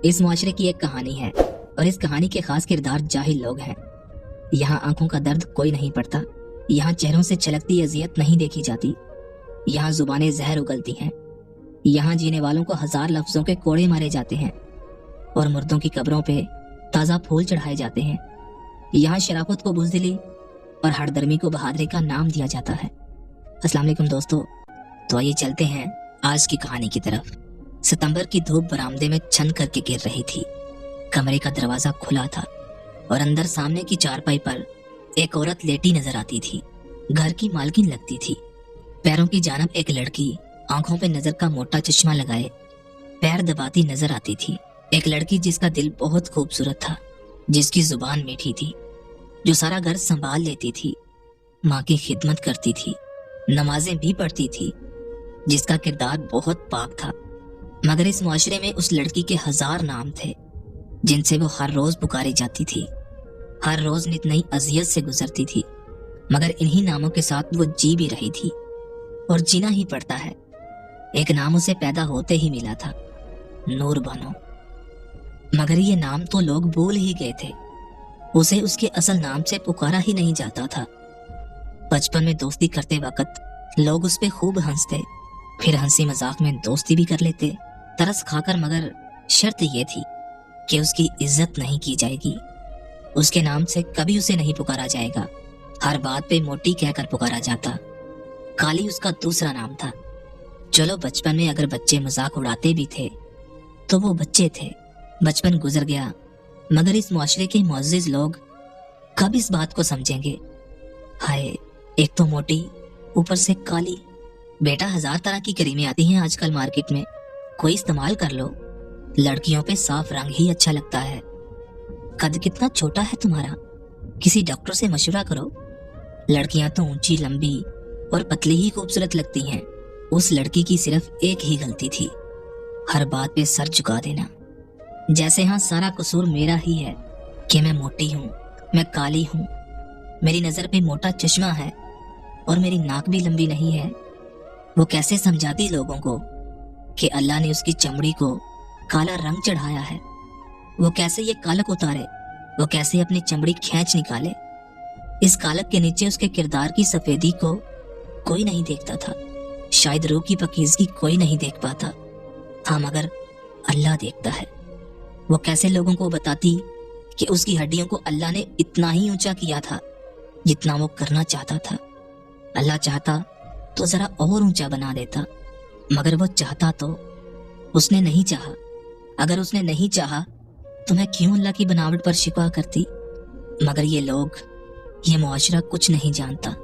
इस मुआशरे की एक कहानी है और इस कहानी के खास किरदार जाहिल लोग हैं। यहाँ आंखों का दर्द कोई नहीं पड़ता, यहाँ चेहरों से छलकती अजियत नहीं देखी जाती, यहाँ जुबानें जहर उगलती हैं, यहाँ जीने वालों को हजार लफ्जों के कोड़े मारे जाते हैं और मुर्दों की कब्रों पे ताज़ा फूल चढ़ाए जाते हैं। यहाँ शराफत को बुज़दिली और हरदर्मी को बहादुरी का नाम दिया जाता है। अस्सलाम वालेकुम दोस्तों, तो आइए चलते हैं आज की कहानी की तरफ। सितंबर की धूप बरामदे में छन करके गिर रही थी। कमरे का दरवाजा खुला था और अंदर सामने की चारपाई पर एक औरत लेटी नजर आती थी। घर की मालकिन लगती थी। पैरों की जानब एक लड़की आंखों पे नजर का मोटा चश्मा लगाए पैर दबाती नजर आती थी। एक लड़की जिसका दिल बहुत खूबसूरत था, जिसकी जुबान मीठी थी, जो सारा घर संभाल लेती थी, माँ की खिदमत करती थी, नमाजें भी पढ़ती थी, जिसका किरदार बहुत पाक था। मगर इस मुआशरे में उस लड़की के हजार नाम थे जिनसे वो हर रोज पुकारी जाती थी, हर रोज नित नई अजियत से गुजरती थी। मगर इन्हीं नामों के साथ वो जी भी रही थी और जीना ही पड़ता है। एक नाम उसे पैदा होते ही मिला था, नूर बानो। मगर ये नाम तो लोग भूल ही गए थे। उसे उसके असल नाम से पुकारा ही नहीं जाता था। बचपन में दोस्ती करते वक्त लोग उस पे खूब हंसते, फिर हंसी मजाक में दोस्ती भी कर लेते, तरस खाकर। मगर शर्त ये थी कि उसकी इज्जत नहीं की जाएगी, उसके नाम से कभी उसे नहीं पुकारा जाएगा। हर बात पे मोटी कहकर पुकारा जाता। काली उसका दूसरा नाम था। चलो, बचपन में अगर बच्चे मजाक उड़ाते भी थे तो वो बच्चे थे, बचपन गुजर गया। मगर इस मुआशरे के मुअज़्ज़िज़ लोग कब इस बात को समझेंगे? हाय, एक तो मोटी, ऊपर से काली। बेटा, हजार तरह की क्रीमें आती हैं आजकल मार्केट में, कोई इस्तेमाल कर लो। लड़कियों पे साफ रंग ही अच्छा लगता है। कद कितना छोटा है तुम्हारा, किसी डॉक्टर से मशवरा करो। लड़कियां तो ऊंची, लंबी और पतली ही खूबसूरत लगती हैं। उस लड़की की सिर्फ एक ही गलती थी, हर बात पे सर झुका देना। जैसे हाँ सारा कसूर मेरा ही है कि मैं मोटी हूँ, मैं काली हूँ, मेरी नजर पे मोटा चश्मा है और मेरी नाक भी लंबी नहीं है। वो कैसे समझाती लोगों को कि अल्लाह ने उसकी चमड़ी को काला रंग चढ़ाया है। वो कैसे ये कालक उतारे, वो कैसे अपनी चमड़ी खींच निकाले। इस कालक के नीचे उसके किरदार की सफेदी को कोई नहीं देखता था। शायद रूह की पकीज़गी कोई नहीं देख पाता। हाँ, मगर अल्लाह देखता है। वो कैसे लोगों को बताती कि उसकी हड्डियों को अल्लाह ने इतना ही ऊंचा किया था जितना वो करना चाहता था। अल्लाह चाहता तो जरा और ऊंचा बना देता, मगर वो चाहता तो उसने नहीं चाहा। अगर उसने नहीं चाहा तो मैं क्यों अल्लाह की बनावट पर शिकवा करती? मगर ये लोग, ये मुआशरा कुछ नहीं जानता।